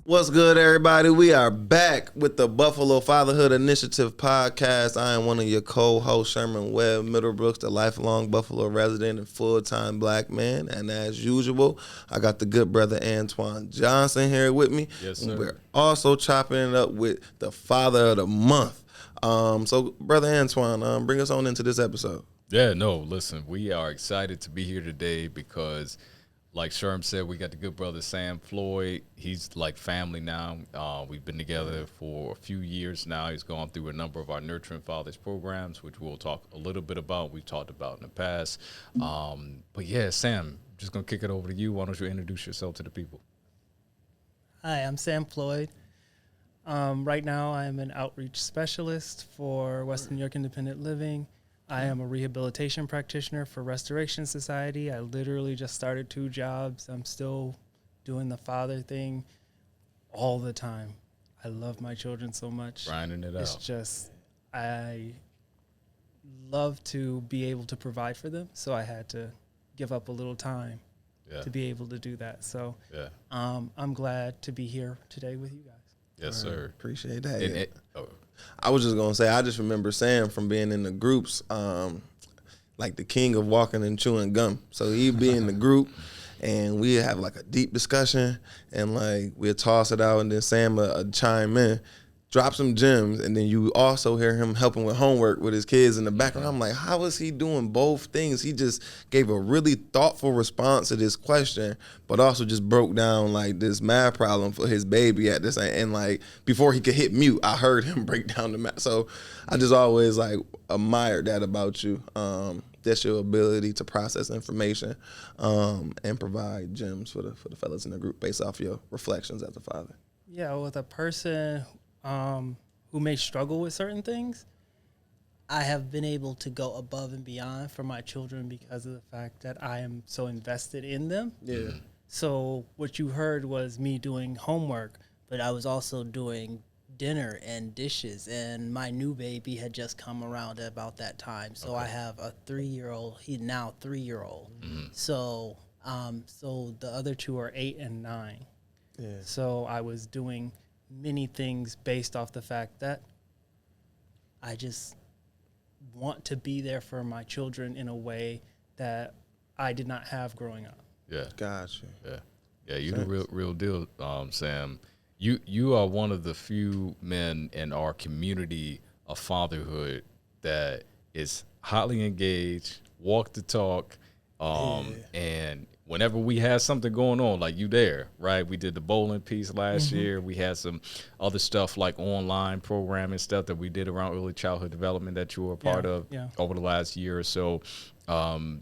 What's good, everybody? We are back with the Buffalo Fatherhood Initiative podcast. I am one of your co-hosts, Sherman Webb Middlebrooks, the lifelong Buffalo resident and full-time black man. And as usual, I got the good brother Antoine Johnson here with me. Yes, sir. And we're also chopping it up with the father of the month. So, brother Antoine, bring us on into this episode. Yeah, no, listen, we are excited to be here today because, like Sherm said, we got the good brother Sam Floyd. He's like family now. We've been together for a few years now. He's gone through a number of our Nurturing Fathers programs, which we'll talk a little bit about. We've talked about in the past. But yeah, Sam, just going to kick it over to you. Why don't you introduce yourself to the people? Hi, I'm Sam Floyd. Right now, I'm an outreach specialist for Western New York Independent Living. I am a rehabilitation practitioner for Restoration Society. I literally just started 2 jobs. I'm still doing the father thing all the time. I love my children so much. Grinding it It's out. just, I love to be able to provide for them, so I had to give up a little time to be able to do that. So I'm glad to be here today with you guys. Yes, sir. Appreciate that. I was just going to say, I just remember Sam from being in the groups, like the king of walking and chewing gum. So he'd be in the group, and we'd have like a deep discussion, and like we'd toss it out, and then Sam would chime in, drop some gems, and then you also hear him helping with homework with his kids in the background. I'm like, how is he doing both things? He just gave a really thoughtful response to this question, but also just broke down like this math problem for his baby at this, and like before he could hit mute, I heard him break down the math. So I just always like admired that about you. That's your ability to process information and provide gems for the fellas in the group based off your reflections as a father. Yeah, with a person who may struggle with certain things, I have been able to go above and beyond for my children because of the fact that I am so invested in them. Yeah. So what you heard was me doing homework, but I was also doing dinner and dishes, and my new baby had just come around at about that time. So I have a 3-year-old, he's now 3-year-old. So so the other 2 are 8 and 9. Yeah. So I was doing many things based off the fact that I just want to be there for my children in a way that I did not have growing up. Yeah. Gotcha. Yeah, you're the real deal, Sam. You are one of the few men in our community of fatherhood that is highly engaged, walk the talk, and whenever we had something going on, like you there, right? We did the bowling piece last year. We had some other stuff like online programming stuff that we did around early childhood development that you were a part of over the last year or so.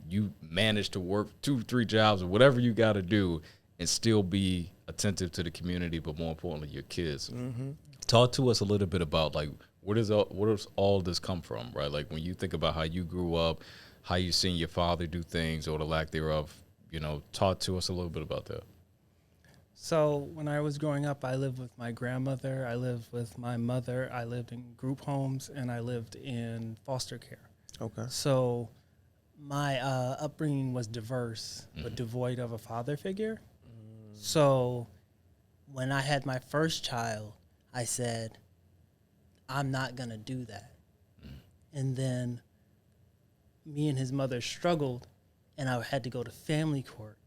You managed to work 2-3 jobs or whatever you got to do and still be attentive to the community, but more importantly, your kids. Talk to us a little bit about like where does all this come from, right? Like when you think about how you grew up, how you seen your father do things or the lack thereof, talk to us a little bit about that. So when I was growing up, I lived with my grandmother, I lived with my mother, I lived in group homes, and I lived in foster care. Okay. So my upbringing was diverse, but devoid of a father figure. So when I had my first child, I said, I'm not going to do that. And then me and his mother struggled, and I had to go to family court,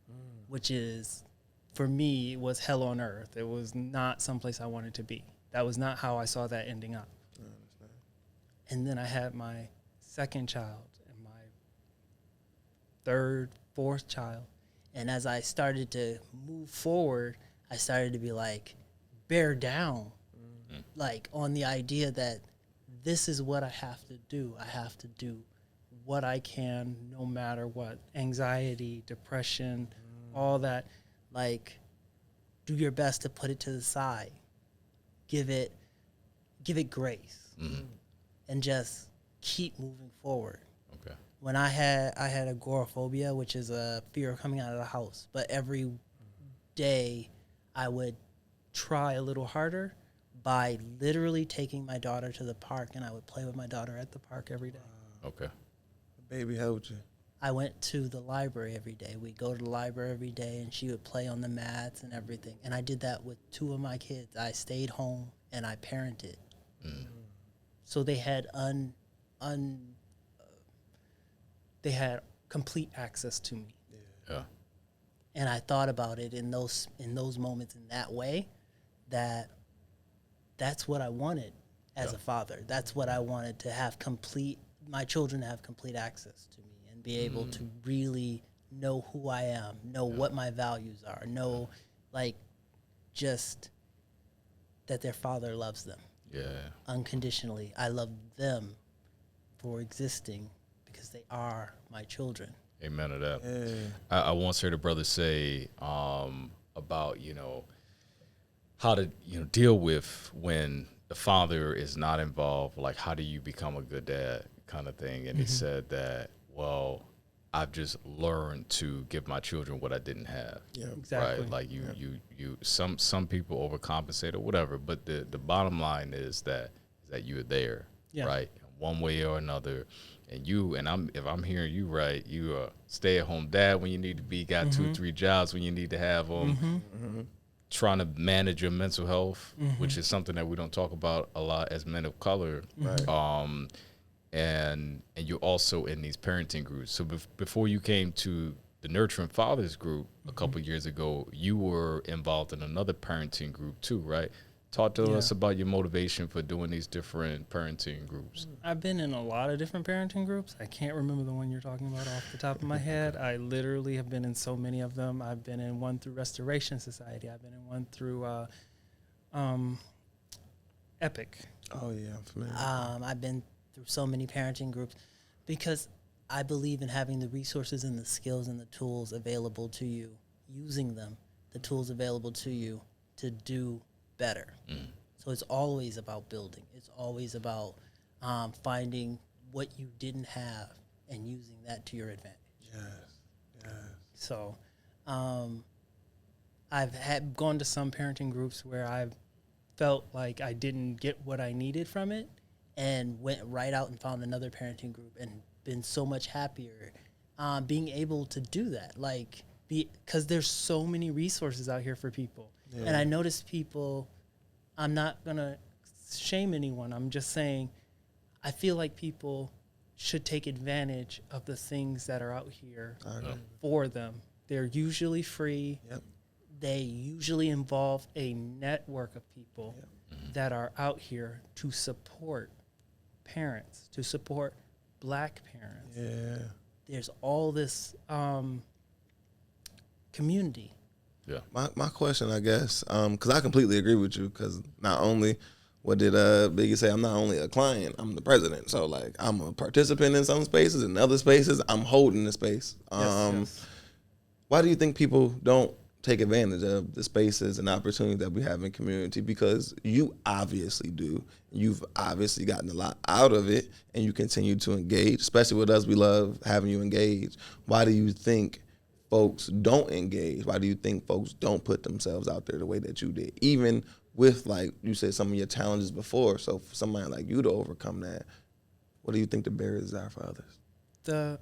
which is, for me, was hell on earth. It was not someplace I wanted to be. That was not how I saw that ending up. I understand. And then I had my second child and my third, fourth child. And as I started to move forward, I started to be like, bear down, like on the idea that this is what I have to do. I have to do what I can, no matter what. Anxiety, depression, all that. Like, do your best to put it to the side. Give it grace, and just keep moving forward. Okay. When I had agoraphobia, which is a fear of coming out of the house, but every day I would try a little harder by literally taking my daughter to the park, and I would play with my daughter at the park every day. Okay. The baby helped you. I went to the library every day. We'd go to the library every day, and she would play on the mats and everything. And I did that with 2 of my kids. I stayed home, and I parented. So they had they had complete access to me. Yeah. And I thought about it in those moments in that way, that's what I wanted as a father. That's what I wanted, to have my children have complete access to me and be able to really know who I am, know what my values are, know just that their father loves them. Yeah. Unconditionally. I love them for existing because they are my children. Amen to that. Yeah. I once heard a brother say about, how to, deal with when the father is not involved, like how do you become a good dad kind of thing. And he said that, well, I've just learned to give my children what I didn't have. Yeah, exactly. Right? Like some people overcompensate or whatever, but the bottom line is that you're there, right? One way or another. And if I'm hearing you right, you a stay-at-home dad when you need to be, got 2-3 jobs when you need to have them, trying to manage your mental health, which is something that we don't talk about a lot as men of color. Right. And you're also in these parenting groups. So before you came to the Nurturing Fathers group a couple years ago, you were involved in another parenting group too, right? Talk to us about your motivation for doing these different parenting groups. I've been in a lot of different parenting groups. I can't remember the one you're talking about off the top of my head. I literally have been in so many of them. I've been in one through Restoration Society. I've been in one through Epic. Oh, yeah, I'm familiar. I've been through so many parenting groups because I believe in having the resources and the skills and the tools available to you, using them, the tools available to you to do better. So it's always about building. It's always about finding what you didn't have and using that to your advantage. Yes. So I've gone to some parenting groups where I've felt like I didn't get what I needed from it and went right out and found another parenting group and been so much happier being able to do that. Because there's so many resources out here for people. Yeah. And I notice people, I'm not going to shame anyone. I'm just saying I feel like people should take advantage of the things that are out here for them. They're usually free. Yep. They usually involve a network of people that are out here to support parents, to support Black parents. Yeah. There's all this community. Yeah. My question, I guess, because I completely agree with you, because not only, what did Biggie say, I'm not only a client, I'm the president. So, I'm a participant in some spaces, in other spaces, I'm holding the space. Yes. Why do you think people don't take advantage of the spaces and opportunities that we have in community? Because you obviously do. You've obviously gotten a lot out of it, and you continue to engage, especially with us. We love having you engage. Why do you think folks don't engage? Why do you think folks don't put themselves out there the way that you did? Even with, like you said, some of your challenges before. So for somebody like you to overcome that, what do you think the barriers are for others? The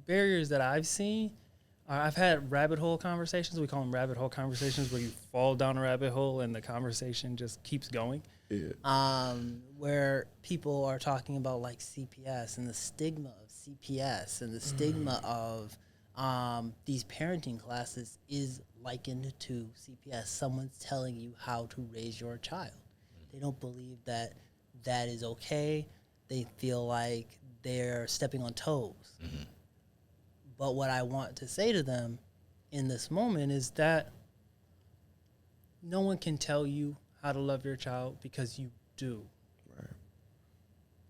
barriers that I've seen, I've had rabbit hole conversations. We call them rabbit hole conversations, where you fall down a rabbit hole and the conversation just keeps going. Yeah. Where people are talking about CPS and the stigma of CPS and the stigma of these parenting classes is likened to CPS. Someone's telling you how to raise your child. They don't believe that is okay. They feel like they're stepping on toes. Mm-hmm. But what I want to say to them in this moment is that no one can tell you how to love your child, because you do. Right.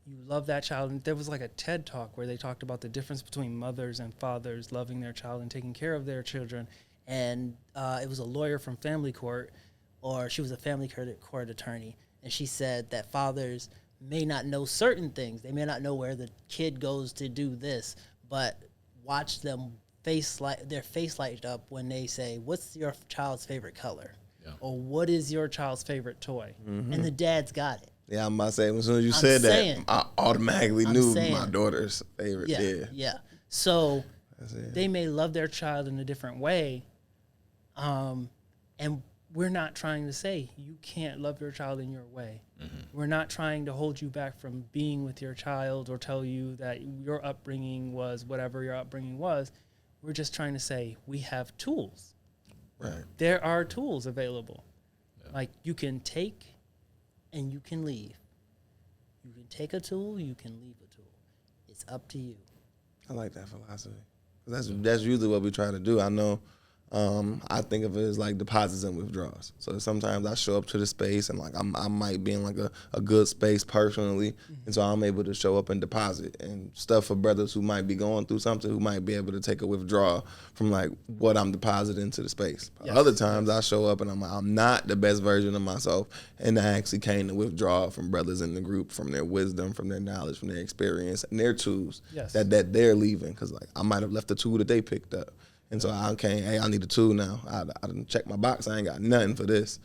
You love that child. And there was a TED Talk where they talked about the difference between mothers and fathers loving their child and taking care of their children. And it was a lawyer from family court, or she was a family court attorney. And she said that fathers may not know certain things. They may not know where the kid goes to do this, but watch them their face light up when they say, "What's your child's favorite color?" Yeah. Or "What is your child's favorite toy?" Mm-hmm. And the dad's got it. Yeah, I'm about to say, as soon as you said that, I automatically knew my daughter's favorite. Yeah. So They may love their child in a different way, and we're not trying to say you can't love your child in your way. We're not trying to hold you back from being with your child or tell you that your upbringing was whatever your upbringing was. We're just trying to say we have tools. Right. There are tools available. Yeah. Like you can take and you can leave. You can take a tool, you can leave a tool. It's up to you. I like that philosophy. That's usually what we try to do. I know I think of it as like deposits and withdrawals. So sometimes I show up to the space and like I might be in like a good space personally, and so I'm able to show up and deposit and stuff for brothers who might be going through something, who might be able to take a withdrawal from like what I'm depositing into the space. Yes. Other times I show up and I'm not the best version of myself, and I actually came to withdraw from brothers in the group, from their wisdom, from their knowledge, from their experience, and their tools that they're leaving, because like I might have left the tool that they picked up. And so I came, hey, I need a tool now. I didn't check my box. I ain't got nothing for this.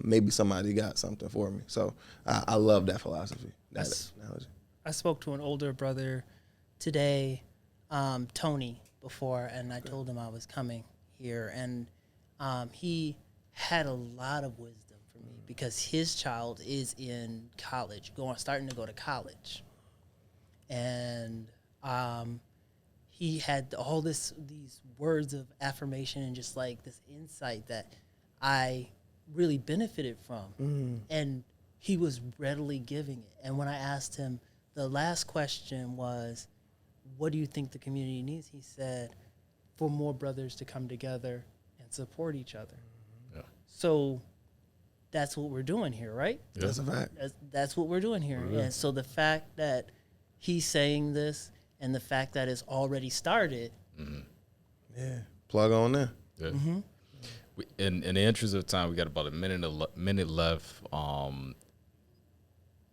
Maybe somebody got something for me. So I love that philosophy, that analogy. I spoke to an older brother today, Tony, before, and I told him I was coming here. And he had a lot of wisdom for me because his child is in college, starting to go to college. And he had all these words of affirmation and just like this insight that I really benefited from. And he was readily giving it. And when I asked him, the last question was, what do you think the community needs? He said, for more brothers to come together and support each other. Yeah. So that's what we're doing here, right? Yeah. That's a fact. That's what we're doing here. And so the fact that he's saying this and the fact that it's already started. Yeah, plug on there. Yeah. In the interest of time, we got about a minute left.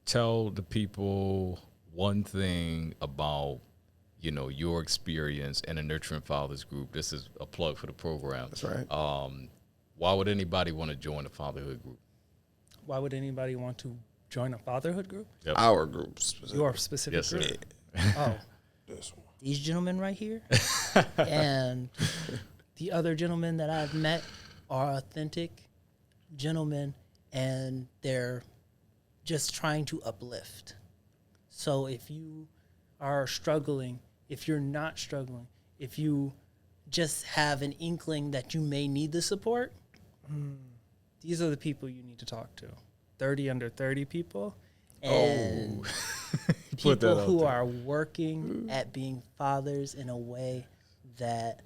Tell the people one thing about, your experience in a Nurturing Fathers group. This is a plug for the program. That's right. Why would anybody want to join a fatherhood group? Why would anybody want to join a fatherhood group? Yep. Our group. Your specific group? Oh. This one. These gentlemen right here and the other gentlemen that I've met are authentic gentlemen, and they're just trying to uplift. So if you are struggling, if you're not struggling, if you just have an inkling that you may need the support, these are the people you need to talk to. 30 under 30 people. And people who are working at being fathers in a way that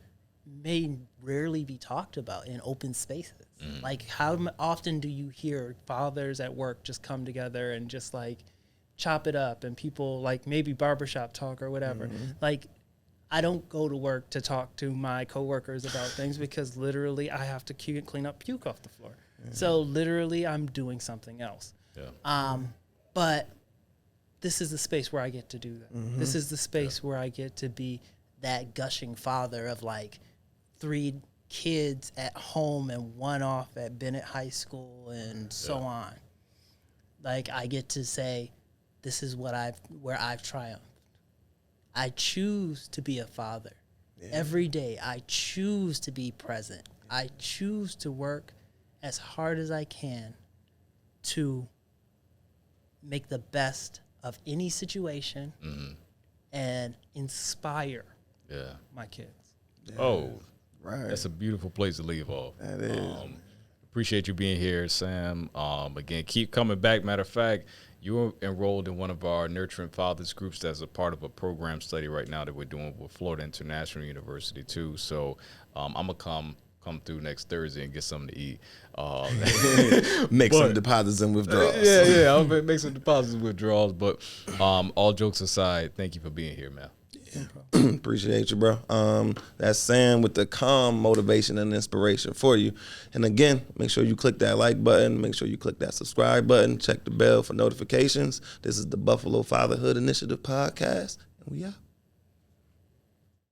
may rarely be talked about in open spaces. Like, how often do you hear fathers at work just come together and just like chop it up, and people like maybe barbershop talk or whatever? Like, I don't go to work to talk to my coworkers about things because literally I have to clean up puke off the floor. So literally I'm doing something else. But this is the space where I get to do that. This is the space where I get to be that gushing father of like 3 kids at home and 1 off at Bennett High School and so on. Like, I get to say, this is where I've triumphed. I choose to be a father. Every day I choose to be present. I choose to work as hard as I can to make the best of any situation and inspire my kids. Right. That's a beautiful place to leave off. That is. Appreciate you being here, Sam. Again, keep coming back. Matter of fact, you're enrolled in one of our Nurturing Fathers groups that's a part of a program study right now that we're doing with Florida International University too. So I'm gonna come through next Thursday and get something to eat. Make some deposits and withdrawals. I'll make some deposits and withdrawals. But all jokes aside, thank you for being here, man. Yeah. Appreciate you, bro. That's Sam with the calm motivation and inspiration for you. And again, make sure you click that like button. Make sure you click that subscribe button. Check the bell for notifications. This is the Buffalo Fatherhood Initiative podcast, and we out.